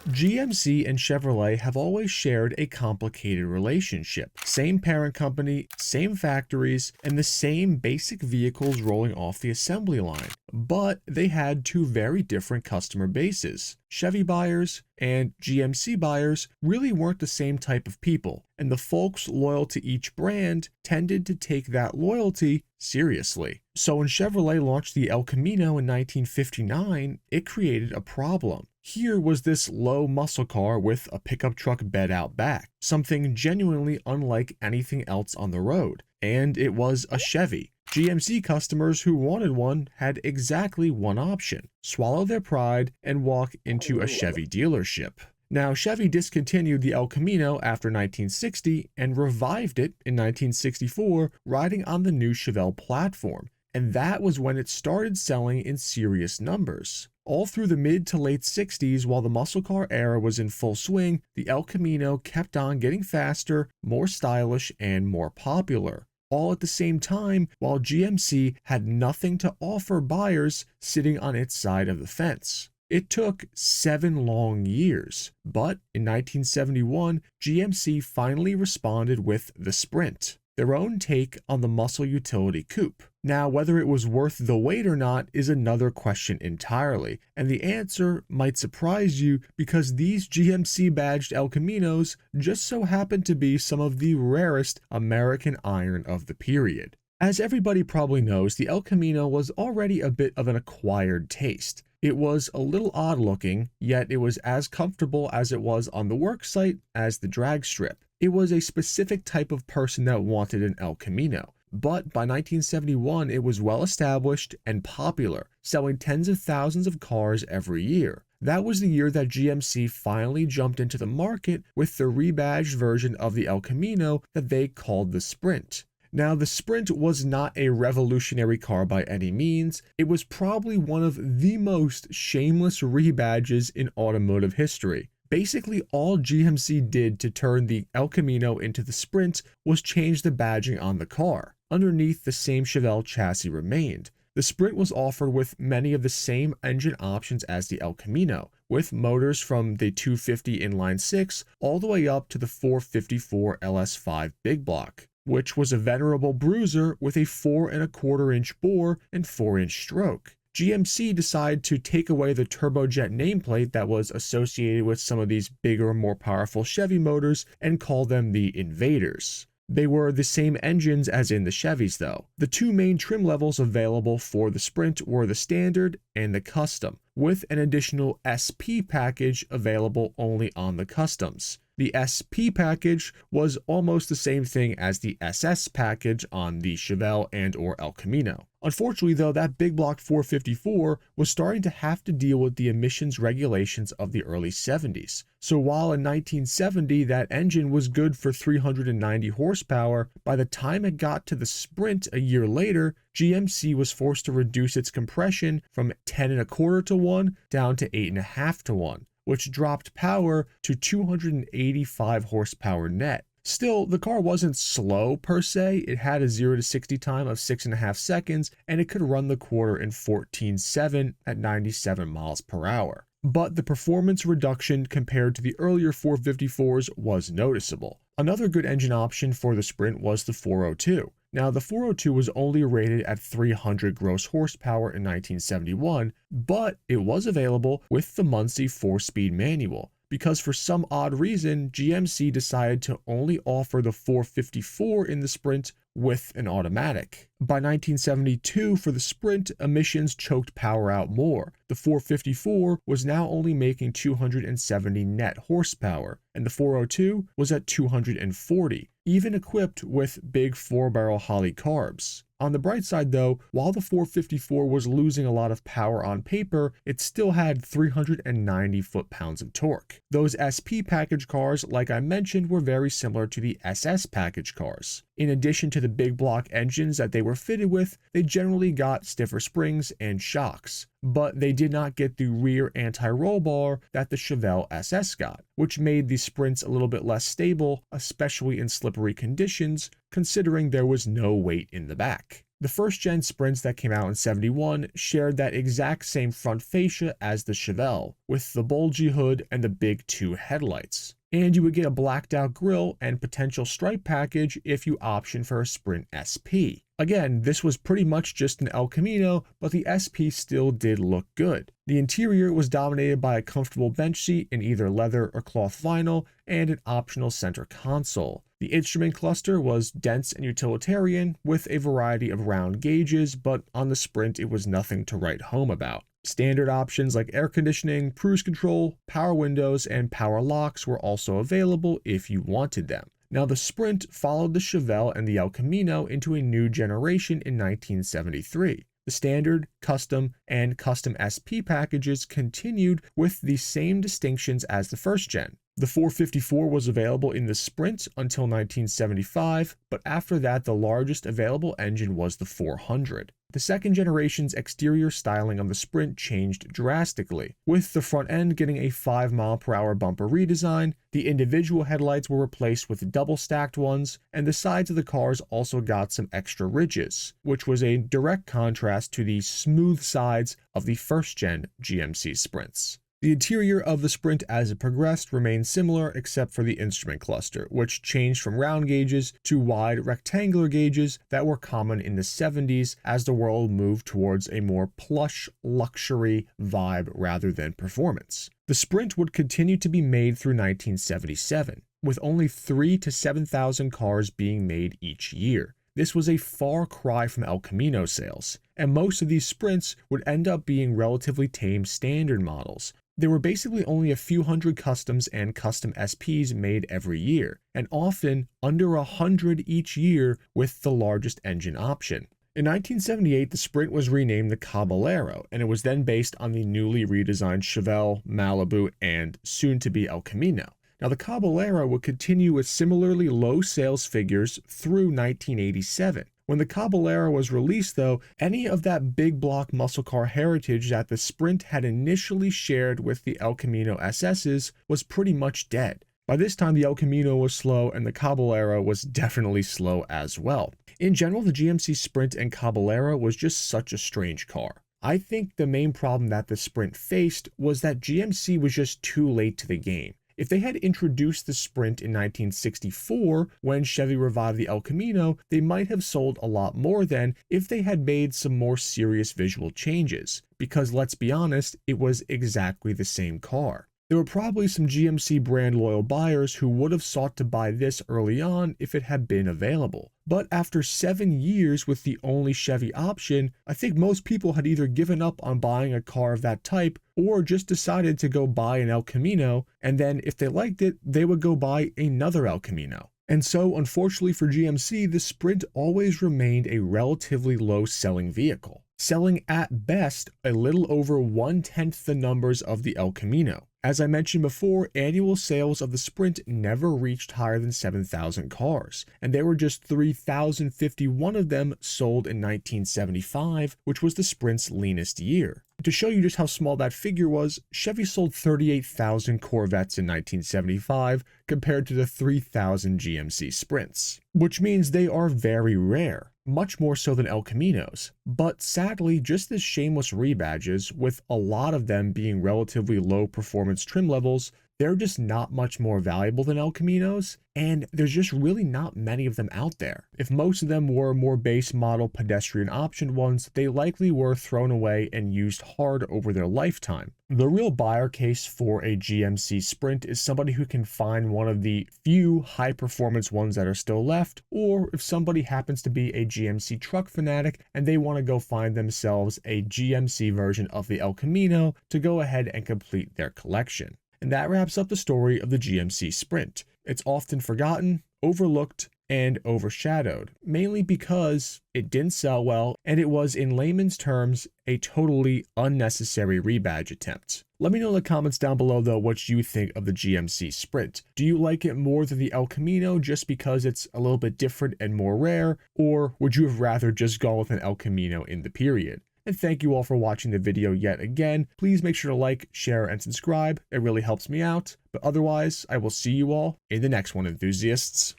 GMC and Chevrolet have always shared a complicated relationship. Same parent company, same factories, and the same basic vehicles rolling off the assembly line. But they had two very different customer bases. Chevy buyers and GMC buyers really weren't the same type of people, and the folks loyal to each brand tended to take that loyalty seriously. So when Chevrolet launched the El Camino in 1959, it created a problem. Here was this low muscle car with a pickup truck bed out back, something genuinely unlike anything else on the road, and it was a Chevy. GMC customers who wanted one had exactly one option: swallow their pride and walk into a Chevy dealership. Now, Chevy discontinued the El Camino after 1960 and revived it in 1964, riding on the new Chevelle platform, and that was when it started selling in serious numbers. All through the mid to late 60s, while the muscle car era was in full swing, the El Camino kept on getting faster, more stylish, and more popular. All at the same time, while GMC had nothing to offer buyers sitting on its side of the fence. It took 7 long years, but in 1971, GMC finally responded with the Sprint, their own take on the muscle utility coupe. Now, whether it was worth the wait or not is another question entirely, and the answer might surprise you because these GMC badged El Caminos just so happen to be some of the rarest American iron of the period. As everybody probably knows, the El Camino was already a bit of an acquired taste. It was a little odd looking, yet it was as comfortable as it was on the worksite as the drag strip. It was a specific type of person that wanted an El Camino. But by 1971, it was well established and popular, selling tens of thousands of cars every year. That was the year that GMC finally jumped into the market with the rebadged version of the El Camino that they called the Sprint. Now, the Sprint was not a revolutionary car by any means. It was probably one of the most shameless rebadges in automotive history. Basically, all GMC did to turn the El Camino into the Sprint was change the badging on the car. Underneath, the same Chevelle chassis remained. The Sprint was offered with many of the same engine options as the El Camino, with motors from the 250 inline 6 all the way up to the 454 LS5 big block, which was a venerable bruiser with a 4.25-inch bore and 4-inch stroke. GMC decided to take away the turbojet nameplate that was associated with some of these bigger, more powerful Chevy motors and call them the Invaders. They were the same engines as in the Chevys though. The two main trim levels available for the Sprint were the Standard and the Custom, with an additional SP package available only on the Customs. The SP package was almost the same thing as the SS package on the Chevelle and or El Camino. Unfortunately though, that big block 454 was starting to have to deal with the emissions regulations of the early 70s. So while in 1970 that engine was good for 390 horsepower, by the time it got to the Sprint a year later, GMC was forced to reduce its compression from 10.25 to 1 down to 8.5 to 1. Which dropped power to 285 horsepower net. Still, the car wasn't slow per se. It had a 0 to 60 time of 6.5 seconds, and it could run the quarter in 14.7 at 97 miles per hour. But the performance reduction compared to the earlier 454s was noticeable. Another good engine option for the Sprint was the 402. Now, the 402 was only rated at 300 gross horsepower in 1971, but it was available with the Muncie 4-speed manual, because for some odd reason, GMC decided to only offer the 454 in the Sprint with an automatic. By 1972, for the Sprint, emissions choked power out more. The 454 was now only making 270 net horsepower, and the 402 was at 240, even equipped with big 4-barrel Holley carbs. On the bright side though, while the 454 was losing a lot of power on paper, it still had 390 foot-pounds of torque. Those SP package cars, like I mentioned, were very similar to the SS package cars. In addition to the big block engines that they were fitted with, they generally got stiffer springs and shocks, but they did not get the rear anti-roll bar that the Chevelle SS got, which made the Sprints a little bit less stable, especially in slippery conditions, considering there was no weight in the back. The first gen Sprints that came out in 71 shared that exact same front fascia as the Chevelle, with the bulgy hood and the big two headlights. And you would get a blacked out grille and potential stripe package if you option for a Sprint SP. Again, this was pretty much just an El Camino, but the SP still did look good. The interior was dominated by a comfortable bench seat in either leather or cloth vinyl and an optional center console. The instrument cluster was dense and utilitarian with a variety of round gauges, but on the Sprint it was nothing to write home about. Standard options like air conditioning, cruise control, power windows, and power locks were also available if you wanted them. Now, the Sprint followed the Chevelle and the El Camino into a new generation in 1973. The standard, custom, and custom SP packages continued with the same distinctions as the first gen. The 454 was available in the Sprint until 1975, but after that the largest available engine was the 400. The second generation's exterior styling on the Sprint changed drastically, with the front end getting a 5-mile-per-hour bumper redesign, the individual headlights were replaced with double-stacked ones, and the sides of the cars also got some extra ridges, which was a direct contrast to the smooth sides of the first-gen GMC Sprints. The interior of the Sprint as it progressed remained similar except for the instrument cluster, which changed from round gauges to wide rectangular gauges that were common in the 70s as the world moved towards a more plush luxury vibe rather than performance. The Sprint would continue to be made through 1977, with only 3,000 to 7,000 cars being made each year. This was a far cry from El Camino sales, and most of these Sprints would end up being relatively tame standard models. There were basically only a few hundred customs and custom SPs made every year, and often under 100 each year with the largest engine option. In 1978, the Sprint was renamed the Caballero, and it was then based on the newly redesigned Chevelle, Malibu, and soon-to-be El Camino. Now, the Caballero would continue with similarly low sales figures through 1987. When the Caballero was released, though, any of that big block muscle car heritage that the Sprint had initially shared with the El Camino SS's was pretty much dead. By this time, the El Camino was slow, and the Caballero was definitely slow as well. In general, the GMC Sprint and Caballero was just such a strange car. I think the main problem that the Sprint faced was that GMC was just too late to the game. If they had introduced the Sprint in 1964, when Chevy revived the El Camino, they might have sold a lot more than if they had made some more serious visual changes, because let's be honest, it was exactly the same car. There were probably some GMC brand loyal buyers who would have sought to buy this early on if it had been available. But after 7 years with the only Chevy option, I think most people had either given up on buying a car of that type or just decided to go buy an El Camino, and then if they liked it, they would go buy another El Camino. And so, unfortunately for GMC, the Sprint always remained a relatively low-selling vehicle, selling at best a little over 1/10 the numbers of the El Camino. As I mentioned before, annual sales of the Sprint never reached higher than 7,000 cars, and there were just 3,051 of them sold in 1975, which was the Sprint's leanest year. To show you just how small that figure was, Chevy sold 38,000 Corvettes in 1975 compared to the 3,000 GMC Sprints, which means they are very rare, much more so than El Caminos. But sadly, just as shameless rebadges, with a lot of them being relatively low performance trim levels, they're just not much more valuable than El Caminos, and there's just really not many of them out there. If most of them were more base model pedestrian option ones, they likely were thrown away and used hard over their lifetime. The real buyer case for a GMC Sprint is somebody who can find one of the few high performance ones that are still left, or if somebody happens to be a GMC truck fanatic and they want to go find themselves a GMC version of the El Camino to go ahead and complete their collection. And that wraps up the story of the GMC Sprint. It's often forgotten, overlooked, and overshadowed, mainly because it didn't sell well, and it was, in layman's terms, a totally unnecessary rebadge attempt. Let me know in the comments down below, though, what you think of the GMC Sprint. Do you like it more than the El Camino just because it's a little bit different and more rare, or would you have rather just gone with an El Camino in the period? And thank you all for watching the video yet again. Please make sure to like, share, and subscribe. It really helps me out. But otherwise, I will see you all in the next one, enthusiasts.